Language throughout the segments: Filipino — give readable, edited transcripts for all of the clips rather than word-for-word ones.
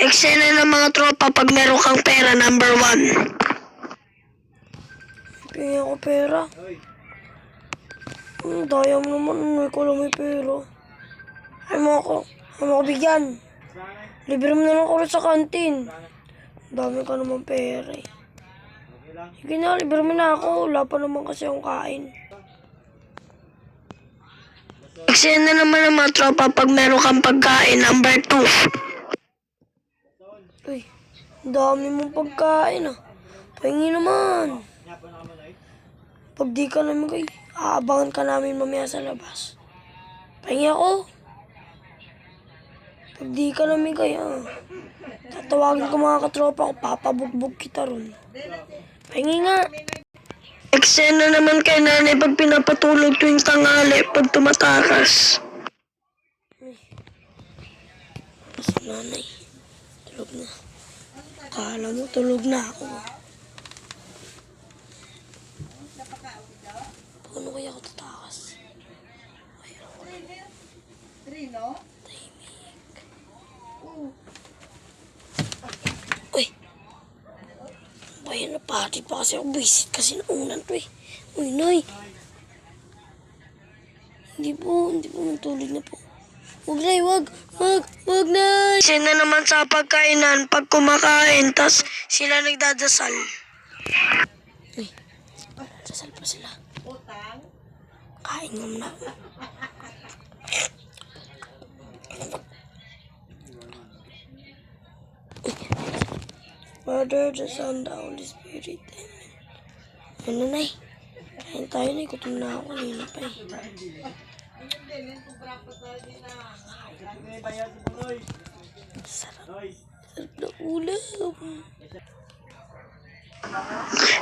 Eksena ng mga tropa pag meron kang pera, number 1. Pingi ako pera. Daya mo naman, ikaw lang may pera. Ay mo ako bigyan. Libre mo na lang ako sa kantin. Dami ka naman pera eh. Sige na, libre mo na ako. Wala pa naman kasi akong kain. Eksena naman ng mga tropa pag meron kang pagkain, number 2. Uy, dami mong pagkain ah. Pahingi naman. Pag di ka namin kayo, aabangan ka namin mamaya sa labas. Pahingi ako. Pag di ka namin kayo, tatawagin ko mga katropa ko, papabugbog kita ron. Pahingi nga. Eksena naman kay nanay pag pinapatulog tuwing tanghali pag tumatakas. Kasi nanay, tulog na. Akala mo, tulog na ako. Paano kaya ako tatakas? Tahimik. Uy! Bayan na pati pa kasi ako visit kasi naunan to eh. Uy, Nay! Hindi po matulog na po. Wag, Nay, wag, Nay! Eksena naman sa pagkainan pag kumakain, tas sila nagdadasal. Uy, sasal pa sila. Kain nga muna. Father, the Son, the Holy Spirit. Amen. Ano, Nay? Kain tayo, Nay. Gutom na ako. Kanina pa eh. Sarap. Sarap na ulam.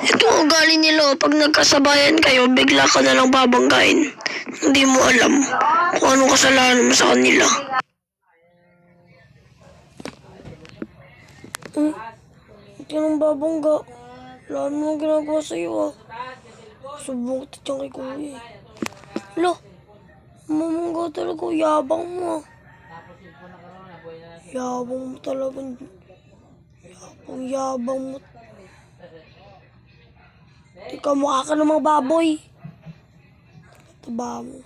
Ito ang ugali nila, pag nagkasabayan kayo, bigla ka na lang babanggain. Hindi mo alam kung anong kasalanan mo sa kanila. Hindi ka nang babangga. Wala naman ginagawa sa'yo ah. Subong kita dyan kay kuya eh. Lo, mamangga talaga. Yabang mo ah. Yabang mo talaga. Yabang mo. Ikaw mukha ka ng mga baboy. Taba mo.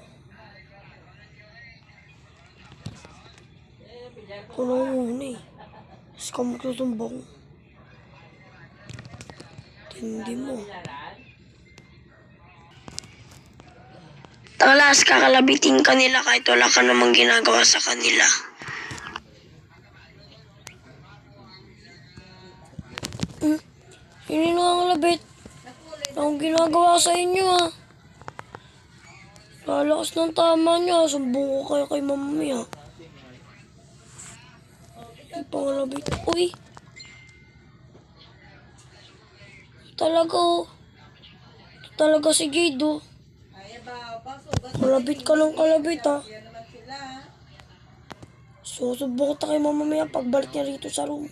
Ikaw lang muna eh. Tapos ka magsusumbong. Hindi mo. Talas, kakalabitin ka nila kahit wala ka namang ginagawa sa kanila. Hindi na ang labit. Ang ginagawa sa inyo ah. Lalakas ng tama niya. Sumbong ko kayo kay mamaya. Hindi pa nga labit. Uy! Talaga oh. Talaga si Jade oh. Kalabit ka ng kalabit ah. Susumbong kita kay mamaya pagbalik niya rito sa room.